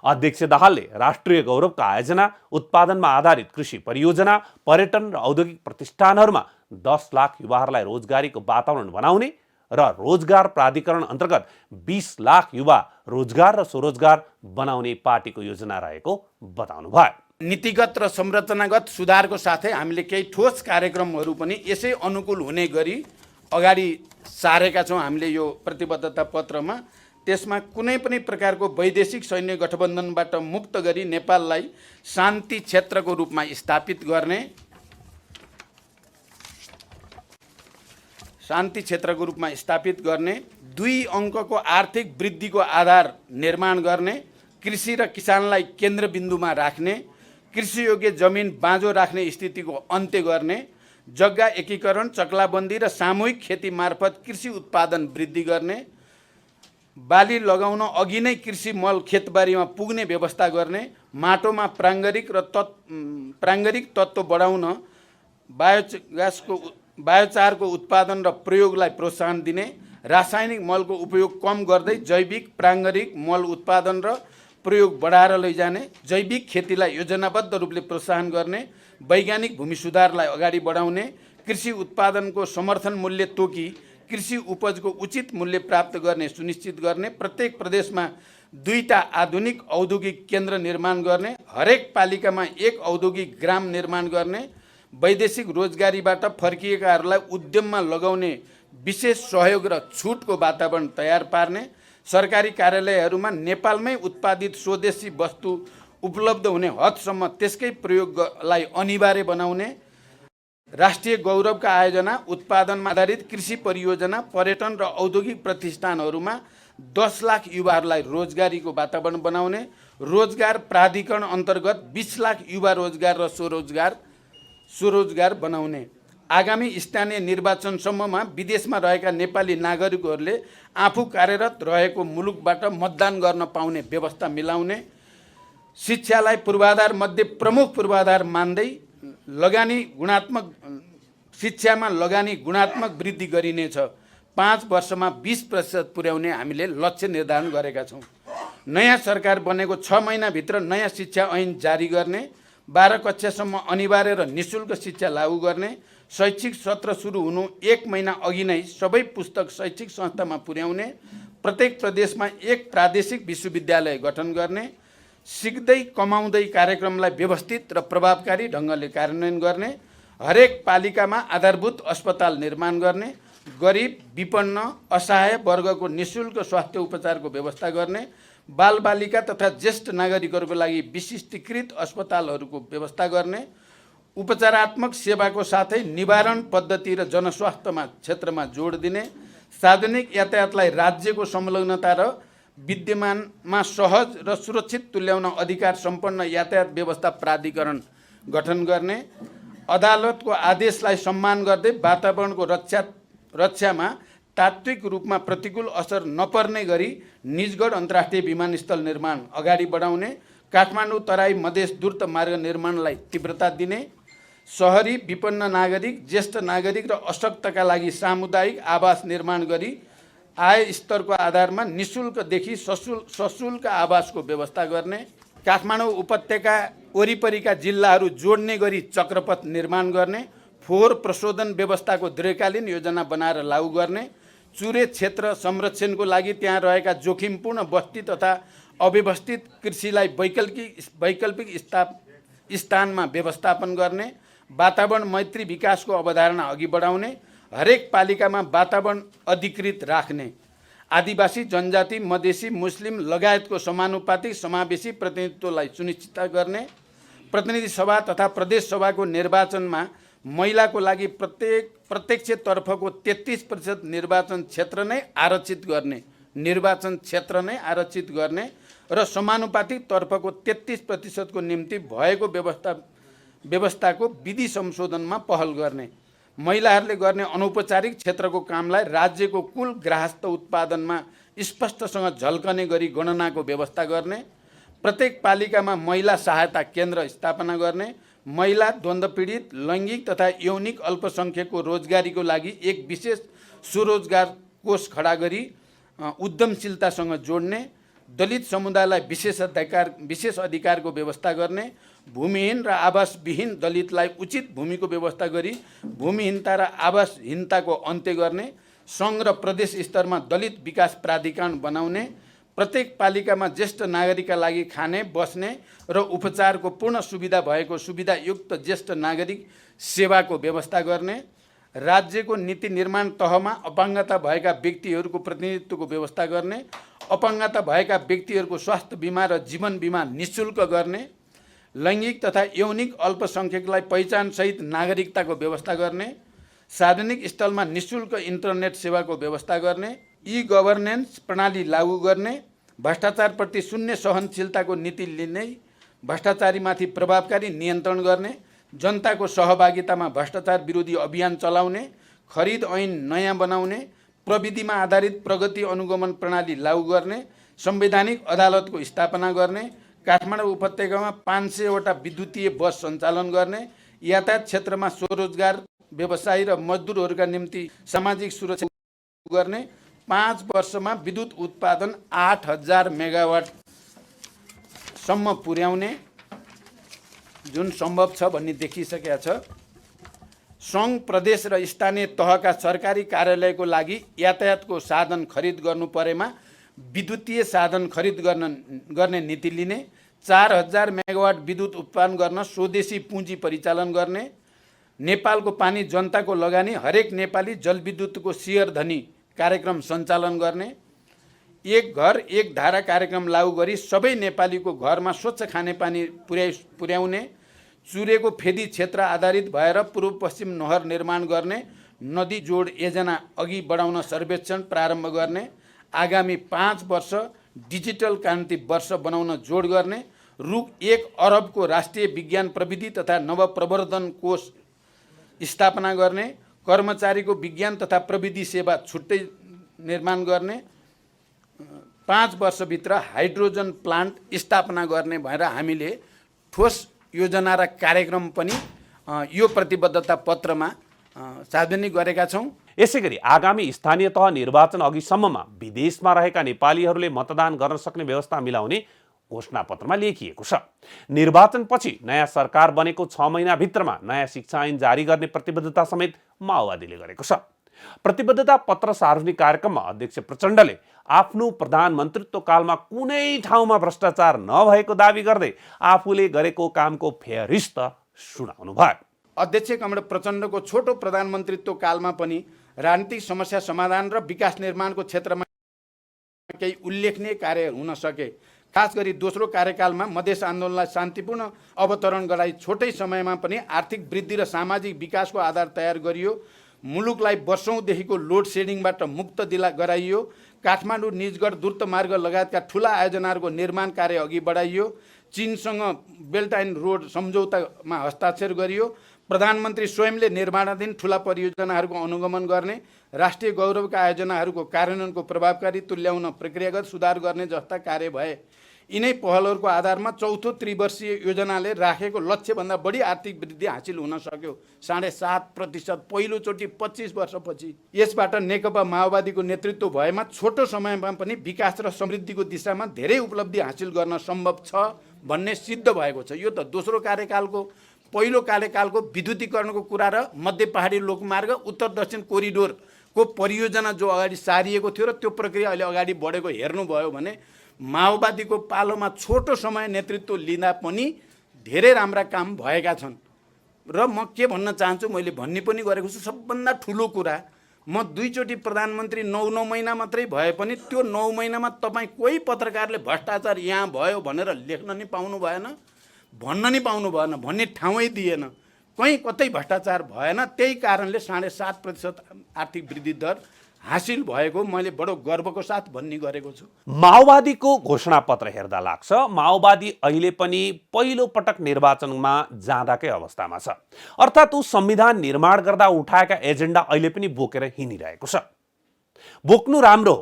Speaker 1: अध्यक्ष दाहालले राष्ट्रिय गौरवका आयोजना, उत्पादनमा आधारित कृषि परियोजना, पर्यटन र औद्योगिक प्रतिष्ठानहरूमा 10 लाख युवाहरूलाई रोजगारीको वातावरण बनाउने र रोजगार प्राधिकरण अन्तर्गत 20 लाख युवा रोजगार र स्वरोजगार बनाउने पार्टीको योजना रहेको बताउनुभयो।
Speaker 3: नीतिगत र संरचनागत सुधारको साथै हामीले केही ठोस कार्यक्रमहरू पनि यसै अनुकूल हुने गरी अगाडि सारेका छौँ हामीले यो प्रतिबद्धता पत्रमा। त्यसमा कुनै पनि प्रकारको वैदेशिक सैन्य गठबन्धनबाट मुक्त गरी नेपाललाई शान्ति क्षेत्रको रूपमा स्थापित गर्ने, शान्ति क्षेत्रको रूपमा स्थापित गर्ने, 2 अङ्कको आर्थिक वृद्धिको आधार निर्माण गर्ने, कृषि र किसानलाई केन्द्रबिन्दुमा राख्ने, कृषि योग्य जमिन बाँझो राख्ने स्थितिको अन्त्य गर्ने, जग्गा एकीकरण, चक्लाबन्दी र सामूहिक खेती मार्फत कृषि उत्पादन वृद्धि गर्ने, बाली लगाउन अघि नै कृषि मल खेतबारीमा पुग्ने व्यवस्था गर्ने, माटोमा प्राङ्गारिक तत्त्व बढाउन बायोचारको उत्पादन र प्रयोगलाई प्रोत्साहन दिने, रासायनिक मलको उपयोग कम गर्दै जैविक प्राङ्गारिक मल उत्पादन र प्रयोग बढाएर लैजाने, जैविक खेतीलाई योजनाबद्ध रूपले प्रोत्साहन गर्ने, वैज्ञानिक भूमि सुधारलाई अगाडि बढाउने, कृषि उत्पादनको समर्थन मूल्य तोकी कृषि उपजको उचित मूल्य प्राप्त गर्ने सुनिश्चित गर्ने, प्रत्येक प्रदेशमा 2टा आधुनिक औद्योगिक केन्द्र निर्माण गर्ने, हरेक पालिकामा 1 औद्योगिक ग्राम निर्माण गर्ने, वैदेशिक रोजगारीबाट फर्किएकाहरूलाई उद्यममा लगाउने विशेष सहयोग र छुटको वातावरण तयार पार्ने, सरकारी कार्यालयहरूमा नेपालमै उत्पादित स्वदेशी वस्तु उपलब्ध हुने हदसम्म त्यसकै प्रयोगलाई अनिवार्य बनाउने, राष्ट्रिय गौरवका आयोजना, उत्पादनमा आधारित कृषि परियोजना, पर्यटन र औद्योगिक प्रतिष्ठानहरूमा 10 लाख युवाहरूलाई रोजगारीको वातावरण बनाउने, रोजगार प्राधिकरण अन्तर्गत 20 लाख युवा रोजगार र स्वरोजगार बनाउने, आगामी स्थानीय निर्वाचनसम्ममा विदेशमा रहेका नेपाली नागरिकहरूले आफू कार्यरत रहेको मुलुकबाट मतदान गर्न पाउने व्यवस्था मिलाउने, शिक्षालाई पूर्वाधार मध्ये प्रमुख पूर्वाधार मान्दै शिक्षामा लगानी गुणात्मक वृद्धि गरिनेछ। 5 वर्षमा 20% पुर्याउने हामीले लक्ष्य निर्धारण गरेका छौँ। नयाँ सरकार बनेको 6 महिनाभित्र नयाँ शिक्षा ऐन जारी गर्ने, 12 कक्षासम्म अनिवार्य र निःशुल्क शिक्षा लागू गर्ने, शैक्षिक सत्र सुरु हुनु 1 महिना अघि नै सबै पुस्तक शैक्षिक संस्थामा पुर्याउने, प्रत्येक प्रदेशमा 1 प्रादेशिक विश्वविद्यालय गठन गर्ने, सिक्दै कमाउँदै कार्यक्रमलाई व्यवस्थित र प्रभावकारी ढङ्गले कार्यान्वयन गर्ने, हरेक पालिकामा आधारभूत अस्पताल निर्माण गर्ने, गरिब, विपन्न, असहाय वर्गको निःशुल्क स्वास्थ्य उपचारको व्यवस्था गर्ने, बालबालिका तथा ज्येष्ठ नागरिकहरूको लागि विशिष्टीकृत अस्पतालहरूको व्यवस्था गर्ने, उपचारात्मक सेवाको साथै निवारण पद्धति र जनस्वास्थ्यमा क्षेत्रमा जोड दिने, सार्वजनिक यातायातलाई राज्यको संलग्नता र विद्यमानमा सहज र सुरक्षित तुल्याउन अधिकार सम्पन्न यातायात व्यवस्था प्राधिकरण गठन गर्ने, अदालतको आदेशलाई सम्मान गर्दै वातावरणको रक्षामा तात्विक रूपमा प्रतिकूल असर नपर्ने गरी निजगढ अन्तर्राष्ट्रिय विमानस्थल निर्माण अगाडि बढाउने, काठमाडौँ तराई मधेस द्रुत मार्ग निर्माणलाई तीव्रता दिने, सहरी विपन्न नागरिक, ज्येष्ठ नागरिक र अशक्तका लागि सामुदायिक आवास निर्माण गरी आय स्तरको आधारमा निःशुल्कदेखि सशुल्क आवासको व्यवस्था गर्ने, काठमाडौँ उपत्यका वरिपरिका जिल्लाहरू जोड्ने गरी चक्रपथ निर्माण गर्ने, फोहोर प्रशोधन व्यवस्थाको दीर्घकालीन योजना बनाएर लागू गर्ने, चुरे क्षेत्र संरक्षणको लागि त्यहाँ रहेका जोखिमपूर्ण बस्ती तथा अव्यवस्थित कृषिलाई वैकल्पिक स्थानमा व्यवस्थापन गर्ने, वातावरण मैत्री विकासको अवधारणा अघि बढाउने, हरेक पालिकामा वातावरण अधिकृत राख्ने, आदिवासी, जनजाति, मधेसी, मुस्लिम लगायतको समानुपातिक समावेशी प्रतिनिधित्वलाई सुनिश्चित गर्ने, प्रतिनिधि सभा तथा प्रदेश सभाको निर्वाचनमा महिलाको लागि प्रत्यक्षतर्फको 33% निर्वाचन क्षेत्र नै आरक्षित गर्ने र समानुपातिक तर्फको 33% को निम्ति भएको व्यवस्थाको विधि संशोधनमा पहल गर्ने, महिलाहरूले गर्ने अनौपचारिक क्षेत्रको कामलाई राज्यको कुल गृहस्थ उत्पादनमा स्पष्टसँग झल्कने गरी गणनाको व्यवस्था गर्ने, प्रत्येक पालिकामा महिला सहायता केन्द्र स्थापना गर्ने, महिला, द्वन्द्व पीडित, लैङ्गिक तथा यौनिक अल्पसङ्ख्यकको रोजगारीको लागि एक विशेष स्वरोजगार कोष खडा गरी उद्यमशीलतासँग जोड्ने, दलित समुदायलाई विशेष अधिकारको व्यवस्था गर्ने, भूमिहीन र आवासविहीन दलितलाई उचित भूमिको व्यवस्था गरी भूमिहीनता र आवासहीनताको अन्त्य गर्ने, सङ्घ र प्रदेश स्तरमा दलित विकास प्राधिकरण बनाउने, प्रत्येक पालिकामा ज्येष्ठ नागरिकका लागि खाने, बस्ने र उपचारको पूर्ण सुविधा भएको सुविधायुक्त ज्येष्ठ नागरिक सेवाको व्यवस्था गर्ने, राज्यको नीति निर्माण तहमा अपाङ्गता भएका व्यक्तिहरूको प्रतिनिधित्वको व्यवस्था गर्ने, अपाङ्गता भएका व्यक्तिहरूको स्वास्थ्य बिमा र जीवन बिमा निःशुल्क गर्ने, लैङ्गिक तथा यौनिक अल्पसङ्ख्यकलाई पहिचानसहित नागरिकताको व्यवस्था गर्ने, सार्वजनिक स्थलमा निःशुल्क इन्टरनेट सेवाको व्यवस्था गर्ने, ई गभर्नेन्स प्रणाली लागू गर्ने, भ्रष्टाचारप्रति शून्य सहनशीलताको नीति लिने, भ्रष्टाचारीमाथि प्रभावकारी नियन्त्रण गर्ने, जनताको सहभागितामा भ्रष्टाचार विरोधी अभियान चलाउने, खरिद ऐन नयाँ बनाउने, प्रविधिमा आधारित प्रगति अनुगमन प्रणाली लागू गर्ने, संवैधानिक अदालतको स्थापना गर्ने, काठमाडौँ उपत्यकामा 500वटा विद्युतीय बस सञ्चालन गर्ने, यातायात क्षेत्रमा स्वरोजगार व्यवसायी र मजदुरहरूका निम्ति सामाजिक सुरक्षा गर्ने, 5 वर्षमा विद्युत उत्पादन 8000 मेगावाटसम्म पुर्याउने जुन सम्भव छ भन्ने देखिसकेका छ। सङ्घ, प्रदेश र स्थानीय तहका सरकारी कार्यालयको लागि यातायातको साधन खरिद गर्नु परेमा विद्युतीय साधन खरिद गर्ने नीति लिने, 4000 मेगावाट विद्युत उत्पादन गर्न स्वदेशी पुँजी परिचालन गर्ने, नेपालको पानी जनताको लगानी, हरेक नेपाली जलविद्युतको सेयर धनी कार्यक्रम सञ्चालन गर्ने, एक घर एक धारा कार्यक्रम लागू गरी सबै नेपालीको घरमा स्वच्छ खानेपानी पुर्याउने, चुरेको फेदी क्षेत्र आधारित भएर पूर्व पश्चिम नहर निर्माण गर्ने, नदी जोड योजना अघि बढाउन सर्वेक्षण प्रारम्भ गर्ने, आगामी 5 वर्ष डिजिटल क्रान्ति वर्ष बनाउन जोड गर्ने, रु 1 अरबको राष्ट्रिय विज्ञान प्रविधि तथा नवप्रवर्धन कोष स्थापना गर्ने, कर्मचारीको विज्ञान तथा प्रविधि सेवा छुट्टै निर्माण गर्ने, 5 वर्षभित्र हाइड्रोजन प्लान्ट स्थापना गर्ने भएर हामीले ठोस योजना र कार्यक्रम पनि यो प्रतिबद्धता पत्रमा सार्वजनिक गरेका छौँ।
Speaker 1: यसैगरी आगामी स्थानीय तह निर्वाचन अघिसम्ममा विदेशमा रहेका नेपालीहरूले मतदान गर्न सक्ने व्यवस्था मिलाउने घोषणापत्रमा लेखिएको छ। निर्वाचनपछि नयाँ सरकार बनेको 6 महिनाभित्रमा नयाँ शिक्षा ऐन जारी गर्ने प्रतिबद्धता समेत माओवादीले गरेको छ। प्रतिबद्धता पत्र सार्वजनिक कार्यक्रममा अध्यक्ष प्रचण्डले आफ्नो प्रधानमन्त्रीत्व कालमा कुनै ठाउँमा भ्रष्टाचार नभएको दावी गर्दै आफूले गरेको कामको फेहरिस्त सुनाउनु भयो।
Speaker 3: अध्यक्ष कमरेड प्रचण्डको छोटो प्रधानमन्त्रीत्व कालमा पनि राजनीतिक समस्या समाधान र विकास निर्माणको क्षेत्रमा केही उल्लेखनीय कार्य हुन सके। खास गरी दोस्रो कार्यकालमा मधेस आन्दोलनलाई शान्तिपूर्ण अवतरण गराई छोटै समयमा पनि आर्थिक वृद्धि र सामाजिक विकासको आधार तयार गरियो। मुलुकलाई वर्षौँदेखिको लोड सेडिङबाट मुक्त गराइयो। काठमाडौँ निजगढ द्रुत मार्ग लगायतका ठुला आयोजनाहरूको निर्माण कार्य अघि बढाइयो। चीनसँग बेल्ट एन्ड रोड सम्झौतामा हस्ताक्षर गरियो। प्रधानमन्त्री स्वयंले निर्माणाधीन ठुला परियोजनाहरूको अनुगमन गर्ने, राष्ट्रिय गौरवका आयोजनाहरूको कार्यान्वयनको प्रभावकारी तुल्याउन प्रक्रियागत सुधार गर्ने जस्ता कार्य भए। यिनै पहलहरूको आधारमा चौथो त्रिवर्षीय योजनाले राखेको लक्ष्यभन्दा बढी आर्थिक वृद्धि हासिल हुन सक्यो, 7.5% पहिलोचोटि 25 वर्षपछि। यसबाट नेकपा माओवादीको नेतृत्व भएमा छोटो समयमा पनि विकास र समृद्धिको दिशामा धेरै उपलब्धि हासिल गर्न सम्भव छ भन्ने सिद्ध भएको छ। यो त दोस्रो कार्यकालको, पहिलो कार्यकालको विद्युतीकरणको कुरा र मध्य पहाडी लोकमार्ग उत्तर दक्षिण कोरिडोरको परियोजना जो अगाडि सारिएको थियो र त्यो प्रक्रिया अहिले अगाडि बढेको हेर्नुभयो भने माओवादीको पालोमा छोटो समय नेतृत्व लिँदा पनि धेरै राम्रा काम भएका छन्। र म के भन्न चाहन्छु, मैले भन्ने पनि गरेको छु, सबभन्दा ठुलो कुरा, म 2 चोटि प्रधानमन्त्री 9 महिना मात्रै भए पनि त्यो 9 महिनामा तपाईँ कोही पत्रकारले भ्रष्टाचार यहाँ भयो भनेर लेख्न नि पाउनु भएन, भन्न नि पाउनु भएन, भन्ने ठाउँै दिएन, कहीँ कतै भ्रष्टाचार भएन। त्यही कारणले 7.5% आर्थिक वृद्धि दर हासिल भएको मैले बडो गर्वको साथ भन्ने गरेको छु।
Speaker 1: माओवादीको घोषणापत्र हेर्दा लाग्छ माओवादी अहिले पनि पहिलो पटक निर्वाचनमा जाँदाकै अवस्थामा छ। अर्थात् ऊ संविधान निर्माण गर्दा उठाएका एजेन्डा अहिले पनि बोकेर हिँडिरहेको छ। बोक्नु राम्रो हो,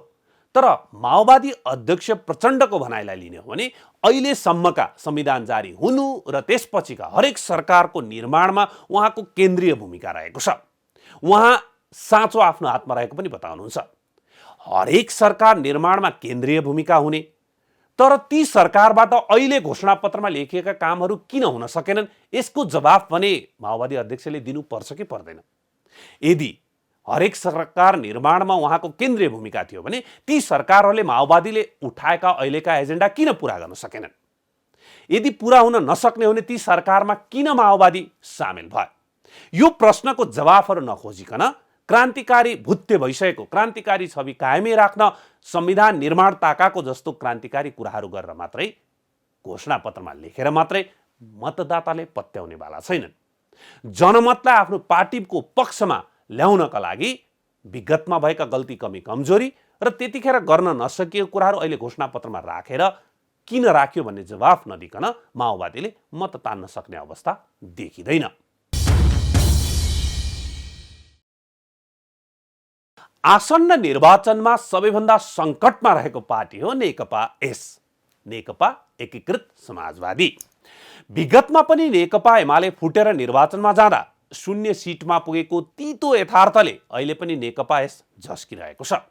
Speaker 1: तर माओवादी अध्यक्ष प्रचण्डको भनाइलाई लिने हो भने अहिलेसम्मका संविधान जारी हुनु र त्यसपछिका हरेक सरकारको निर्माणमा उहाँको केन्द्रीय भूमिका रहेको छ। उहाँ साँचो आफ्नो हातमा रहेको पनि बताउनुहुन्छ। हरेक सरकार निर्माणमा केन्द्रीय भूमिका हुने, तर ती सरकारबाट अहिले घोषणापत्रमा लेखिएका कामहरू किन हुन सकेनन्, यसको जवाफ भने माओवादी अध्यक्षले दिनुपर्छ कि पर्दैन। यदि हरेक सरकार निर्माणमा उहाँको केन्द्रीय भूमिका थियो भने ती सरकारहरूले माओवादीले उठाएका अहिलेका एजेन्डा किन पुरा गर्न सकेनन्? यदि पुरा हुन नसक्ने हो भने ती सरकारमा किन माओवादी सामेल भयो? यो प्रश्नको जवाफहरू नखोजिकन क्रान्तिकारी भुत्ते भइसकेको क्रान्तिकारी छवि कायमै राख्न संविधान निर्माण ताकाको जस्तो क्रान्तिकारी कुराहरू गरेर मात्रै, घोषणापत्रमा लेखेर मात्रै मतदाताले पत्याउनेवाला छैनन्। जनमतलाई आफ्नो पार्टीको पक्षमा ल्याउनका लागि विगतमा भएका गल्ती कमी कमजोरी र त्यतिखेर गर्न नसकिएको कुराहरू अहिले घोषणापत्रमा राखेर किन राख्यो भन्ने जवाफ नदिकन माओवादीले मत तान्न सक्ने अवस्था देखिँदैन। आसन्न निर्वाचनमा सबैभन्दा सङ्कटमा रहेको पार्टी हो नेकपा नेकपा एकीकृत समाजवादी। विगतमा पनि नेकपा एमाले फुटेर निर्वाचनमा जाँदा 0 सिटमा पुगेको तीतो यथार्थले अहिले पनि नेकपा झस्किरहेको छ।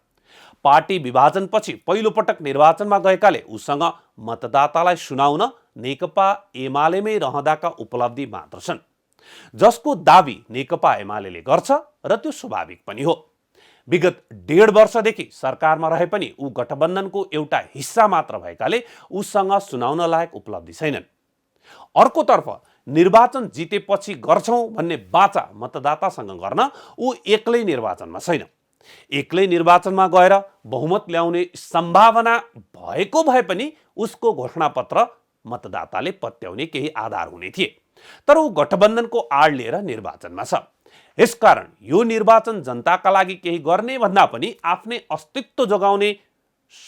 Speaker 1: पार्टी विभाजनपछि पहिलो पटक निर्वाचनमा गएकाले उसँग मतदातालाई सुनाउन नेकपा एमालेमै रहँदाका उपलब्धि मात्र छन्, जसको दाबी नेकपा एमाले गर्छ र त्यो स्वाभाविक पनि हो। विगत 1.5 वर्षदेखि सरकारमा रहे पनि ऊ गठबन्धनको एउटा हिस्सा मात्र भएकाले उसँग सुनाउन लायक उपलब्धि छैनन्। अर्कोतर्फ निर्वाचन जितेपछि गर्छौँ भन्ने बाचा मतदातासँग गर्न ऊ एक्लै निर्वाचनमा छैन। एक्लै निर्वाचनमा गएर बहुमत ल्याउने सम्भावना भएको भए पनि उसको घोषणापत्र मतदाताले पत्याउने केही आधार हुने थिए। तर ऊ गठबन्धनको आड लिएर निर्वाचनमा छ। यसकारण यो निर्वाचन जनताका लागि केही गर्ने भन्दा पनि आफ्नै अस्तित्व जोगाउने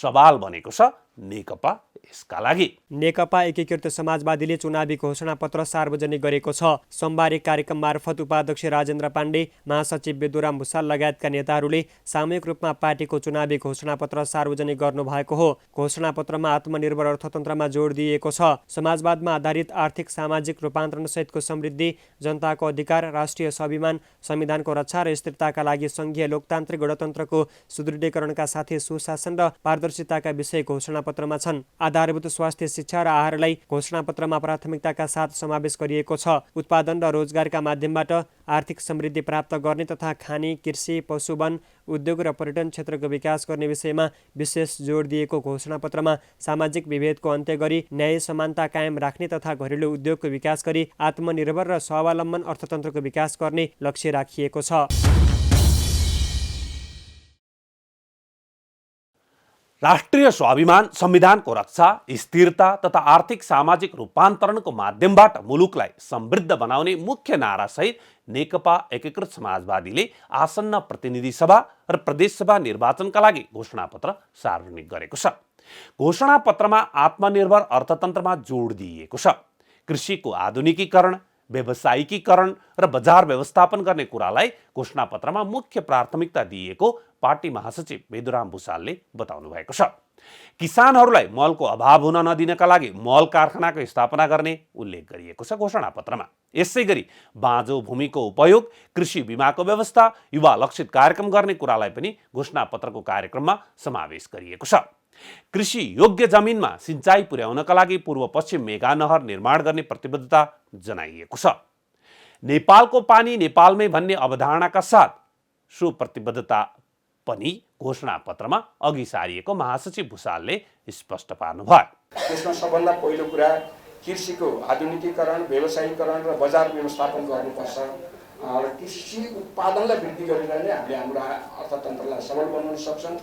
Speaker 1: सवाल बनेको छ नेकपा यसका लागि।
Speaker 4: नेकपा एकीकृत समाजवादीले चुनावी घोषणापत्र सार्वजनिक गरेको छ। सोमबार एक कार्यक्रम मार्फत उपाध्यक्ष राजेन्द्र पाण्डे, महासचिव बेदुराम भुसाल लगायतका नेताहरूले सामूहिक रूपमा पार्टीको चुनावी घोषणापत्र सार्वजनिक गर्नुभएको हो। घोषणापत्रमा आत्मनिर्भर अर्थतन्त्रमा जोड दिएको छ। समाजवादमा आधारित आर्थिक सामाजिक रूपान्तरण सहितको समृद्धि, जनताको अधिकार, राष्ट्रिय स्वाभिमान, संविधानको रक्षा र स्थिरताका लागि सङ्घीय लोकतान्त्रिक गणतन्त्रको सुदृढीकरणका साथै सुशासन र पारदर्शिताका विषय घोषणापत्रमा छन्। आधारभूत स्वास्थ्य, शिक्षा र आहारलाई घोषणापत्रमा प्राथमिकताका साथ समावेश गरिएको छ। उत्पादन र रोजगारका माध्यमबाट आर्थिक समृद्धि प्राप्त गर्ने तथा खानी, कृषि, पशुवन, उद्योग र पर्यटन क्षेत्रको विकास गर्ने विषयमा विशेष जोड दिएको घोषणापत्रमा सामाजिक विभेदको अन्त्य गरी न्याय समानता कायम राख्ने तथा घरेलु उद्योगको विकास गरी आत्मनिर्भर र स्वावलम्बन अर्थतन्त्रको विकास गर्ने लक्ष्य राखिएको छ।
Speaker 1: राष्ट्रिय स्वाभिमान, संविधानको रक्षा, स्थिरता तथा आर्थिक सामाजिक रूपान्तरणको माध्यमबाट मुलुकलाई समृद्ध बनाउने मुख्य नारासहित नेकपा एकीकृत समाजवादीले आसन्न प्रतिनिधि सभा र प्रदेशसभा निर्वाचनका लागि घोषणापत्र सार्वजनिक गरेको छ। घोषणापत्रमा आत्मनिर्भर अर्थतन्त्रमा जोड दिइएको छ। कृषिको आधुनिकीकरण, व्यावसायिकीकरण र बजार व्यवस्थापन गर्ने कुरालाई घोषणापत्रमा मुख्य प्राथमिकता दिइएको पार्टी महासचिव बेदुराम भुसालले बताउनु भएको छ। किसानहरूलाई मलको अभाव हुन नदिनका लागि मल कारखानाको स्थापना गर्ने उल्लेख गरिएको छ घोषणापत्रमा। यसै गरी बाँझो भूमिको उपयोग, कृषि बीमाको व्यवस्था, युवा लक्षित कार्यक्रम गर्ने कुरालाई पनि घोषणापत्रको कार्यक्रममा समावेश गरिएको छ। कृषि योग्य जमिनमा सिंचाई पुर्याउनका लागि पूर्व पश्चिम मेगा नहर निर्माण गर्ने प्रतिबद्धता जनाइएको छ। नेपालको पानी नेपालमै भन्ने अवधारणाका साथ सो प्रतिबद्धता पनि घोषणापत्रमा अघि सारिएको महासचिव भुसालले स्पष्ट पार्नुभयो।
Speaker 5: त्यसमा सबभन्दा पहिलो कुरा कृषिको आधुनिकीकरण, व्यवसायीकरण र बजार व्यवस्थापन गर्नुपर्छ। र कृषि उत्पादनलाई वृद्धि गरेर नै हामीले हाम्रो अर्थतन्त्रलाई सबल बनाउन सक्छौँ।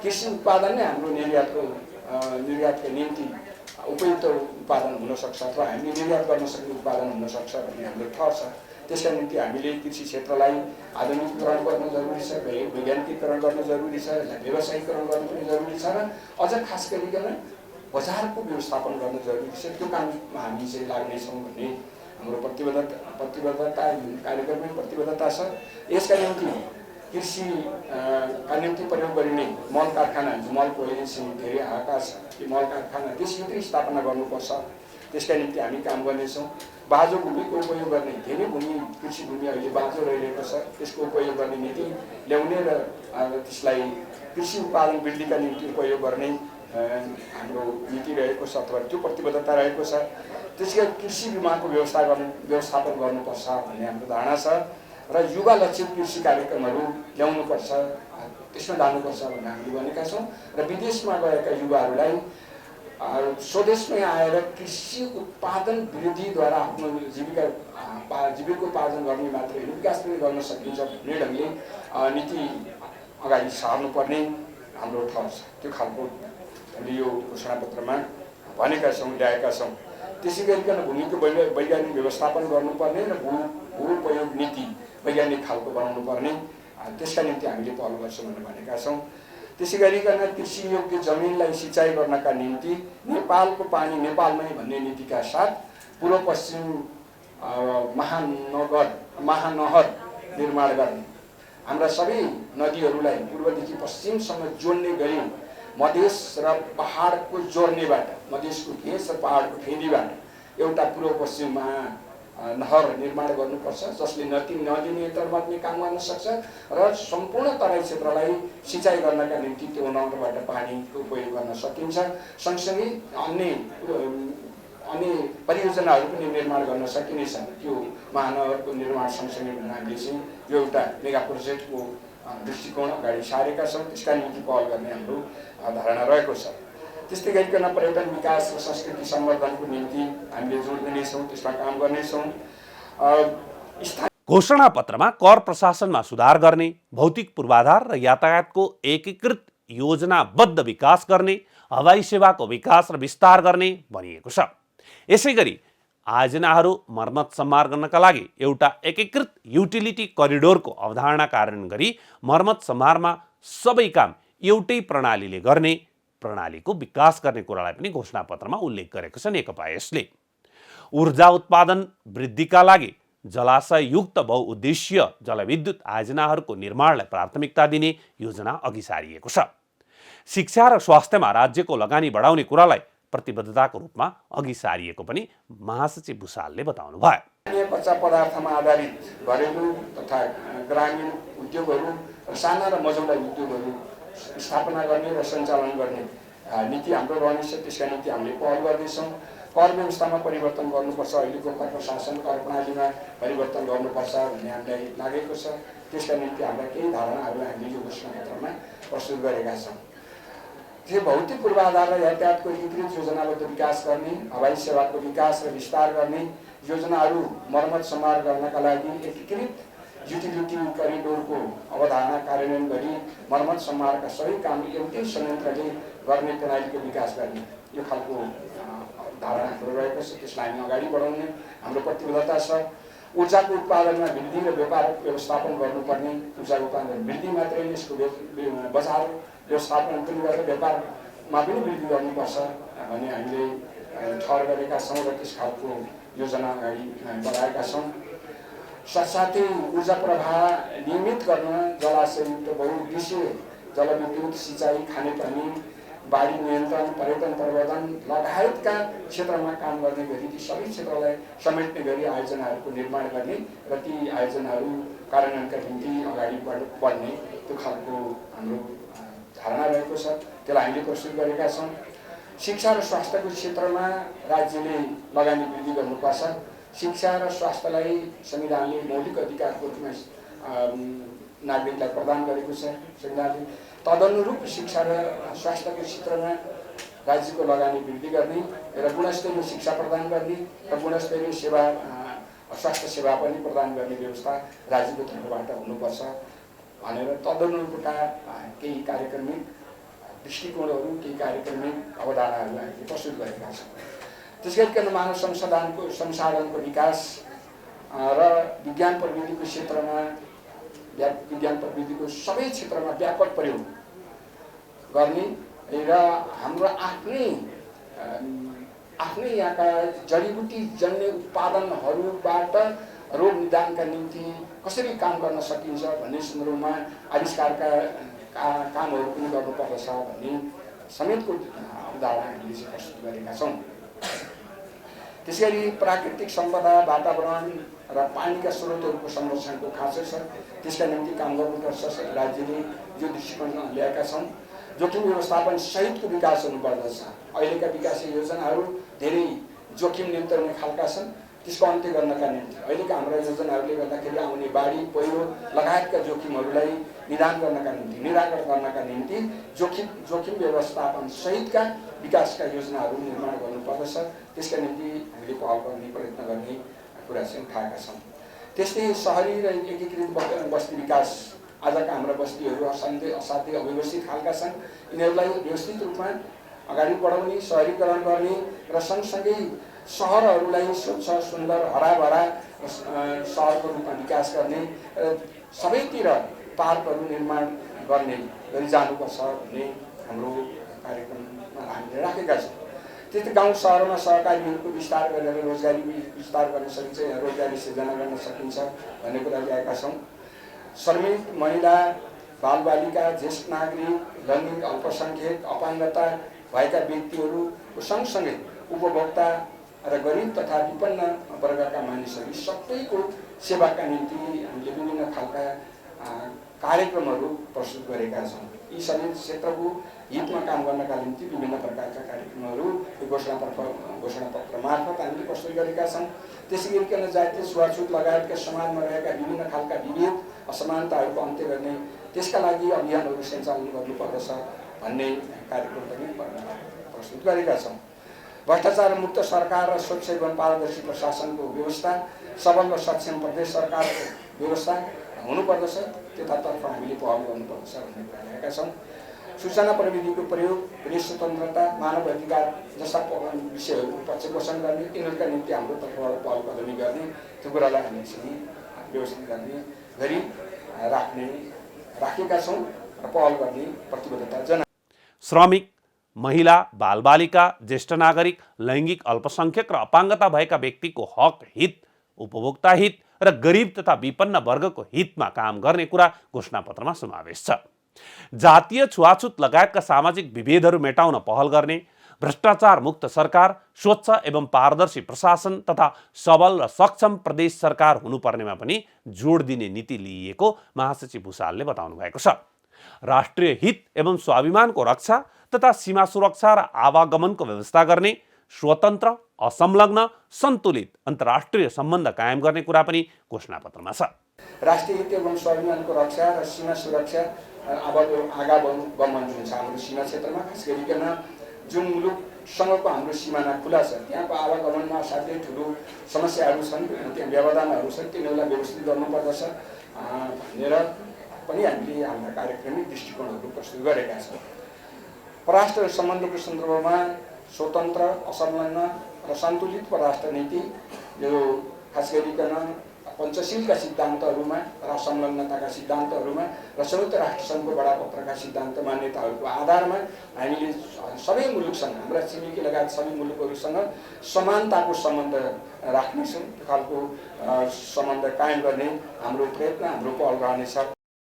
Speaker 5: कृषि उत्पादन नै हाम्रो निर्यातको निम्ति उपयुक्त उत्पादन हुन सक्छ अथवा हामीले निर्यात गर्न सक्ने उत्पादन हुन सक्छ भन्ने हाम्रो ठहर छ। त्यसका निम्ति हामीले कृषि क्षेत्रलाई आधुनिकीकरण गर्न जरुरी छ, वैज्ञानिकीकरण गर्न जरुरी छ, व्यवसायीकरण गर्न पनि जरुरी छ र अझ खास गरिकन बजारको व्यवस्थापन गर्न जरुरी छ। त्यो काममा हामी चाहिँ लाग्नेछौँ भन्ने हाम्रो प्रतिबद्धता कार्यक्रममै प्रतिबद्धता छ। यसका निम्ति कृषिका निम्ति प्रयोग गरिने मल कारखाना, मलको अहिले चाहिँ धेरै हाहाकार छ, यो मल कारखाना त्यसभित्रै स्थापना गर्नुपर्छ। त्यसका निम्ति हामी काम गर्नेछौँ। बाँझो भूमिको उपयोग गर्ने, धेरै भूमि कृषि भूमि अहिले बाँझो रहिरहेको छ, त्यसको उपयोग गर्ने नीति ल्याउने र त्यसलाई कृषि उत्पादन वृद्धिका निम्ति उपयोग गर्ने हाम्रो नीति रहेको छ अथवा त्यो प्रतिबद्धता रहेको छ। त्यसै कृषि बीमाको व्यवस्थापन गर्नुपर्छ भन्ने हाम्रो धारणा छ र युवा लक्षित कृषि कार्यक्रमहरू ल्याउनुपर्छ, त्यसमा जानुपर्छ भन्ने हामीले भनेका छौँ। र विदेशमा गएका युवाहरूलाई स्वदेशमै आएर कृषि उत्पादन वृद्धिद्वारा आफ्नो जीविकोपार्जन गर्ने मात्रै होइन, विकास पनि गर्न सकिन्छ भन्ने ढङ्गले नीति अगाडि सार्नुपर्ने हाम्रो ठाउँ छ। त्यो खालको हामीले यो घोषणापत्रमा भनेका छौँ, ल्याएका छौँ। त्यसै गरिकन भूमिको वैज्ञानिक व्यवस्थापन गर्नुपर्ने र भू उपयोग नीति वैज्ञानिक खालको बनाउनु पर्ने, त्यसका निम्ति हामीले पहल गर्छौँ भनेका छौँ। त्यसै गरिकन कृषि योग्य जमिनलाई सिँचाइ गर्नका निम्ति नेपालको पानी नेपालमै भन्ने नीतिका साथ पूर्व पश्चिम महानहर निर्माण गर्ने, हाम्रा सबै नदीहरूलाई पूर्वदेखि पश्चिमसँग जोड्ने गरी मधेस र पहाडको जोड्नेबाट, मधेसको घेस र पहाडको फेदीबाट एउटा पूर्व पश्चिम नहर निर्माण गर्नुपर्छ, जसले नदी नियन्त्रणमा पनि काम गर्न सक्छ र सम्पूर्ण तराई क्षेत्रलाई सिँचाइ गर्नका निम्ति त्यो नहरबाट पानीको उपयोग गर्न सकिन्छ। सँगसँगै अन्य परियोजनाहरू पनि निर्माण गर्न सकिनेछ। त्यो महानगरको निर्माण सँगसँगै हामीले चाहिँ यो एउटा मेगा प्रोजेक्टको दृष्टिकोण अगाडि सारेका छौँ। त्यसका निम्ति पहल गर्ने हाम्रो धारणा रहेको छ। त्यस्तै गरिकन पर्यटन विकास र संस्कृति सम्वर्धनको निम्ति हामीले जोड दिनेछौँ, त्यसमा काम गर्नेछौँ।
Speaker 1: घोषणा पत्रमा कर प्रशासनमा सुधार गर्ने, भौतिक पूर्वाधार र यातायातको एकीकृत योजनाबद्ध विकास गर्ने, हवाई सेवाको विकास र विस्तार गर्ने भनिएको छ। यसैगरी आयोजनाहरू मर्मत सम्हार गर्नका लागि एउटा एकीकृत युटिलिटी करिडोरको अवधारणा कार्यान्वयन गरी मर्मत सम्हारमा सबै काम एउटै प्रणालीले गर्ने, प्रणालीको विकास गर्ने कुरालाई पनि घोषणापत्रमा उल्लेख गरेको छ नेकपा यसले। ऊर्जा उत्पादन वृद्धिका लागि जलाशययुक्त बहुउद्देश्य जलविद्युत आयोजनाहरूको निर्माणलाई प्राथमिकता दिने योजना अघि सारिएको छ। शिक्षा र स्वास्थ्यमा राज्यको लगानी बढाउने कुरालाई प्रतिबद्धताको रूपमा अघि सारिएको पनि महासचिव भुसालले बताउनु भयो।
Speaker 5: कच्चा पदार्थमा आधारित घरेलु तथा ग्रामीण उद्योगहरू र साना र मझौला उद्योगहरू स्थापना गर्ने र सञ्चालन गर्ने नीति हाम्रो रहनेछ। त्यसका निम्ति हामीले पहल गर्दैछौँ। कर व्यवस्थामा परिवर्तन गर्नुपर्छ, अहिलेको कर प्रशासन कर प्रणालीमा परिवर्तन गर्नुपर्छ भन्ने हामीलाई लागेको छ। त्यसका निम्ति हाम्रा केही धारणाहरू हामीले यो घोषणापत्रमा प्रस्तुत गरेका छौँ। त्यो भौतिक पूर्वाधार र यातायातको एकीकृत योजनाबद्ध विकास गर्ने, हवाई सेवाको विकास र विस्तार गर्ने, योजनाहरू मर्मत सम्हार गर्नका लागि एकीकृत युटिलिटी करिडोरको अवधारणा कार्यान्वयन गरी मर्मत सम्हारका सबै काम एउटै संयन्त्रले गर्ने प्रणालीको विकास गर्ने, यो खालको धारणाहरू रहेको छ। त्यसलाई हामी अगाडि बढाउने हाम्रो प्रतिबद्धता छ। ऊर्जाको उत्पादनमा वृद्धि र व्यापार व्यवस्थापन गर्नुपर्ने, ऊर्जा उत्पादन वृद्धि मात्रै यसको बजार व्यवस्थापन पनि गरेर व्यापारमा पनि वृद्धि गर्नुपर्छ भन्ने हामीले ठहर गरेका छौँ र त्यस खालको योजना अगाडि बढाएका छौँ। साथसाथै ऊर्जा प्रवाह नियमित गर्न जलाशययुक्त बहुउद्देश्य जलविद्युत, सिँचाइ, खानेपानी, बाढी नियन्त्रण, पर्यटन प्रबन्धन लगायतका क्षेत्रमा काम गर्ने गरी ती सबै क्षेत्रलाई समेट्ने गरी आयोजनाहरूको निर्माण गर्ने र ती आयोजनाहरू कार्यान्वयनका निम्ति अगाडि बढ्ने त्यो खालको हाम्रो धारणा रहेको छ। त्यसलाई हामीले प्रस्तुत गरेका छौँ। शिक्षा र स्वास्थ्यको क्षेत्रमा राज्यले लगानी वृद्धि गर्नुपर्छ। शिक्षा र स्वास्थ्यलाई संविधानले मौलिक अधिकारको रूपमा नागरिकलाई प्रदान गरेको छ संविधानले। तदनुरूप शिक्षा र स्वास्थ्यको क्षेत्रमा राज्यको लगानी वृद्धि गर्ने र गुणस्तरीय शिक्षा प्रदान गर्ने र गुणस्तरीय सेवा स्वास्थ्य सेवा पनि प्रदान गर्ने व्यवस्था राज्यको तर्फबाट हुनुपर्छ भनेर तदनुरूपका केही कार्यक्रमिक दृष्टिकोणहरू, केही कार्यक्रमिक अवधारणाहरू हामीले प्रस्तुत गरेका छौँ। त्यसै गरी मानव संसाधनको विकास र विज्ञान प्रविधिको क्षेत्रमा विज्ञान प्रविधिको सबै क्षेत्रमा व्यापक प्रयोग गर्ने र हाम्रो आफ्नै यहाँका जडीबुटी जन्य उत्पादनहरूबाट रोग निदानका निम्ति कसरी काम गर्न सकिन्छ भन्ने सन्दर्भमा आविष्कारका कामहरू पनि गर्नुपर्दछ भन्ने समेतको अवधारणा हामीले प्रस्तुत गरेका छौँ। त्यसैगरी प्राकृतिक सम्पदा, वातावरण र पानीका स्रोतहरूको संरक्षणको खाँचो छ। त्यसका निम्ति काम गर्नुपर्छ। राज्यले यो दृष्टिकोण ल्याएका छौँ। जोखिम व्यवस्थापन सहितको विकास हुनुपर्दछ। अहिलेका विकास योजनाहरू धेरै जोखिम निम्त्याउने खालका छन्। त्यसको अन्त्य गर्नका निम्ति अहिलेका हाम्रा योजनाहरूले गर्दाखेरि आउने बाढी, पहिरो लगायतका जोखिमहरूलाई निदान गर्नका निम्ति, निराकरण गर्नका निम्ति जोखिम व्यवस्थापन सहितका विकासका योजनाहरू निर्माण गर्नुपर्दछ। त्यसका निम्ति हामीले पहल गर्ने, प्रयत्न गर्ने कुरा चाहिँ उठाएका छौँ। त्यस्तै सहरी र एकीकृत बस्ती विकास, आजका हाम्रा बस्तीहरू असाध्यै अव्यवस्थित खालका छन्। यिनीहरूलाई व्यवस्थित रूपमा अगाडि बढाउने, सहरीकरण गर्ने र सँगसँगै सहरहरूलाई स्वच्छ, सुन्दर, हराभरा सहरको रूपमा विकास गर्ने, सबैतिर पार्कहरू निर्माण गर्ने गरी जानुपर्छ भन्ने हाम्रो कार्यक्रममा हामीले राखेका छौँ। त्यस्तै गाउँ सहरमा सहकारीहरूको विस्तार गरेर रोजगारी विस्तार गर्न सकिन्छ, यहाँ रोजगारी सिर्जना गर्न सकिन्छ भन्ने कुरा ल्याएका छौँ। श्रमिक, महिला, बालबालिका, ज्येष्ठ नागरिक, लैङ्गिक अल्पसङ्ख्यक, अपाङ्गता भएका व्यक्तिहरूको सँगसँगै उपभोक्ता र गरिब तथा विपन्न वर्गका मानिसहरू सबैको सेवाका निम्ति हामीले विभिन्न खालका कार्यक्रमहरू प्रस्तुत गरेका छौँ। यी सबै क्षेत्रको हितमा काम गर्नका निम्ति विभिन्न प्रकारका कार्यक्रमहरू घोषणापत्र मार्फत हामीले प्रस्तुत गरेका छौँ। त्यसै गरिकन जातीय छुवाछुत लगायतका समाजमा रहेका विभिन्न खालका विभेद, असमानताहरूको अन्त्य गर्ने, त्यसका लागि अभियानहरू सञ्चालन गर्नुपर्दछ भन्ने कार्यक्रम पनि प्रस्तुत गरेका छौँ। भ्रष्टाचार मुक्त सरकार र स्वच्छ एवं पारदर्शी प्रशासनको व्यवस्था, सबल र सक्षम प्रदेश सरकारको व्यवस्था हुनुपर्दछ, त्यतातर्फ हामीले पहल गर्नुपर्दछ भन्ने कुरा राखेका छौँ। सूचना प्रविधिको प्रयोग, प्रेस स्वतन्त्रता, मानव अधिकार जस्ता विषयहरू पक्ष पोषण गर्ने, तिनीहरूका निम्ति हाम्रो तर्फबाट पहल कदमी गर्ने, त्यो कुरालाई हामी यसरी व्यवस्थित गर्ने गरी राखेका छौँ र पहल गर्ने प्रतिबद्धता जना।
Speaker 1: श्रमिक, महिला, बालबालिका, ज्येष्ठ नागरिक, लैङ्गिक अल्पसंख्यक र अपाङ्गता भएका व्यक्तिको हक हित, उपभोक्ता हित र गरिब तथा विपन्न वर्गको हितमा काम गर्ने कुरा घोषणापत्रमा समावेश छ। जातीय छुवाछुत लगायतका सामाजिक विभेदहरू मेटाउन पहल गर्ने, भ्रष्टाचार मुक्त सरकार, स्वच्छ एवं पारदर्शी प्रशासन तथा सबल र सक्षम प्रदेश सरकार हुनुपर्नेमा पनि जोड दिने नीति लिइएको महासचिव भुसालले बताउनु भएको छ। राष्ट्रिय हित एवं स्वाभिमानको रक्षा तथा सीमा सुरक्षा र आवागमनको व्यवस्था गर्ने, स्वतन्त्र, असंलग्न, सन्तुलित अन्तर्राष्ट्रिय सम्बन्ध कायम गर्ने कुरा पनि घोषणापत्रमा छ।
Speaker 5: राष्ट्रिय हित एवं स्वाभिमानको रक्षा र सीमा सुरक्षा आवागमन जुन छ हाम्रो सीमा क्षेत्रमा, खास गरिकन जुन मुलुकसँगको हाम्रो सिमाना खुला छ त्यहाँको आवागमनमा असाध्यै ठुलो समस्याहरू छन्, त्यहाँ व्यवधानहरू छन्, तिनीहरूलाई व्यवस्थित गर्नुपर्दछ भनेर पनि हामीले हाम्रा कार्यक्रमिक दृष्टिकोणहरू प्रस्तुत गरेका छौँ। परराष्ट्र सम्बन्धको सन्दर्भमा स्वतन्त्र, असंलग्न र सन्तुलित परराष्ट्र नीति, यो खास गरिकन पञ्चशीलका सिद्धान्तहरूमा र संलग्नताका सिद्धान्तहरूमा र संयुक्त राष्ट्रसङ्घको बडापत्रका सिद्धान्त मान्यताहरूको आधारमा हामीले सबै मुलुकसँग, हाम्रा छिमेकी लगायत सबै मुलुकहरूसँग समानताको सम्बन्ध राख्नेछौँ। त्यो खालको सम्बन्ध कायम गर्ने हाम्रो प्रयत्न, हाम्रो पहल रहनेछ।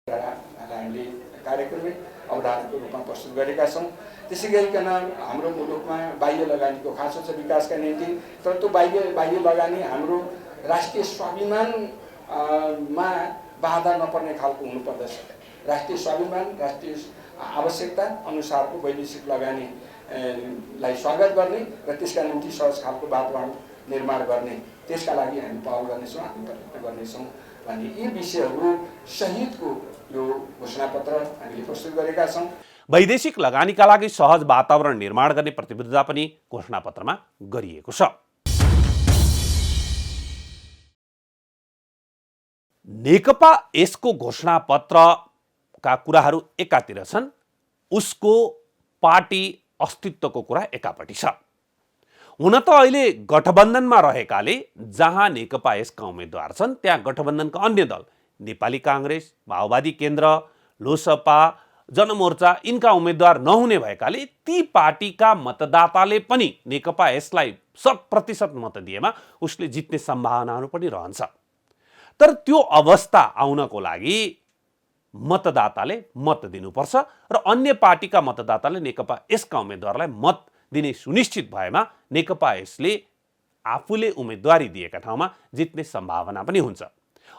Speaker 5: हामीले कार्यक्रमिक अवधारणाको रूपमा प्रस्तुत गरेका छौँ। त्यसै गरिकन हाम्रो मुलुकमा बाह्य लगानीको खाँचो छ विकासका निम्ति, तर त्यो बाह्य लगानी हाम्रो राष्ट्रिय स्वाभिमानमा बाधा नपर्ने खालको हुनुपर्दछ। राष्ट्रिय स्वाभिमान, राष्ट्रिय आवश्यकता अनुसारको वैदेशिक लगानीलाई स्वागत गर्ने र त्यसका निम्ति सहज खालको वातावरण निर्माण गर्ने, त्यसका लागि हामी पहल गर्नेछौँ, हामी प्रयत्न गर्नेछौँ भन्ने यी विषयहरू सहितको यो घोषणापत्र हामीले प्रस्तुत गरेका छौँ।
Speaker 1: वैदेशिक लगानीका लागि सहज वातावरण निर्माण गर्ने प्रतिबद्धता पनि घोषणापत्रमा गरिएको छ। नेकपा यसको घोषणापत्रका कुराहरू एकातिर छन्, उसको पार्टी अस्तित्वको कुरा एकापट्टि छ। हुन त अहिले गठबन्धनमा रहेकाले जहाँ नेकपा यसका उम्मेद्वार छन् त्यहाँ गठबन्धनका अन्य दल नेपाली काङ्ग्रेस, माओवादी केन्द्र, लोसपा, जनमोर्चा यिनका उम्मेद्वार नहुने भएकाले ती पार्टीका मतदाताले पनि नेकपा यसलाई 100% मत दिएमा उसले जित्ने सम्भावनाहरू पनि रहन्छ। तर त्यो अवस्था आउनको लागि मतदाताले मत दिनुपर्छ र अन्य पार्टीका मतदाताले नेकपा यसका उम्मेद्वारलाई मत दिने सुनिश्चित भएमा नेकपा यसले आफूले उम्मेदवारी दिएका ठाउँमा जित्ने सम्भावना पनि हुन्छ।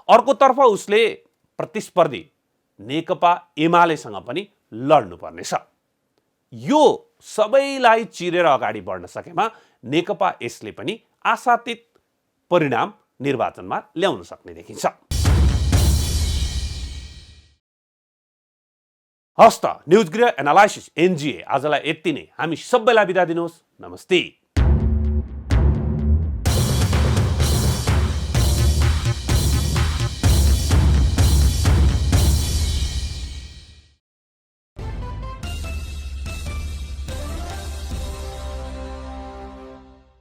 Speaker 1: अर्कोतर्फ उसले प्रतिस्पर्धी नेकपा एमालेसँग पनि लड्नुपर्नेछ। यो सबैलाई चिरेर अगाडि बढ्न सकेमा नेकपा यसले पनि आशातीत परिणाम निर्वाचनमा ल्याउन सक्ने देखिन्छ। हस्त न्युज गृह एनालाइसिस NGA आजलाई यति नै। हामी सबैलाई बिदा दिनुहोस्। नमस्ते।